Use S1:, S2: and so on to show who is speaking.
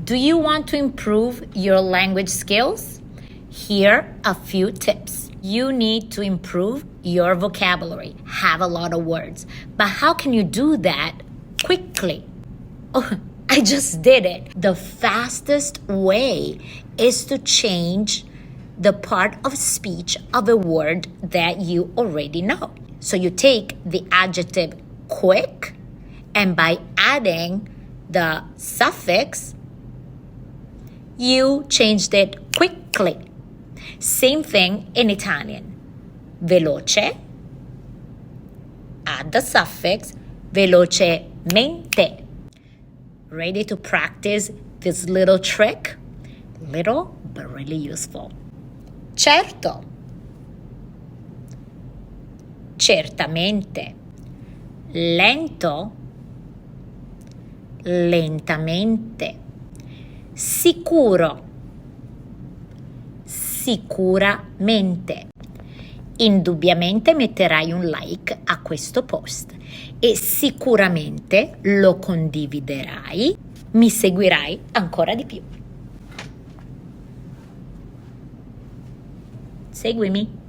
S1: Do you want to improve your language skills? Here are a few tips. You need to improve your vocabulary, have a lot of words. But how can you do that quickly? Oh, I just did it. The fastest way is to change the part of speech of a word that you already know. So you take the adjective quick, and by adding the suffix, you changed it quickly. Same thing in Italian. Veloce, add the suffix velocemente. Ready to practice this little trick? Little, but really useful. Certo. Certamente. Lento. Lentamente. Sicuro. Sicuramente. Indubbiamente metterai un like a questo post e sicuramente lo condividerai, mi seguirai ancora di più. Seguimi.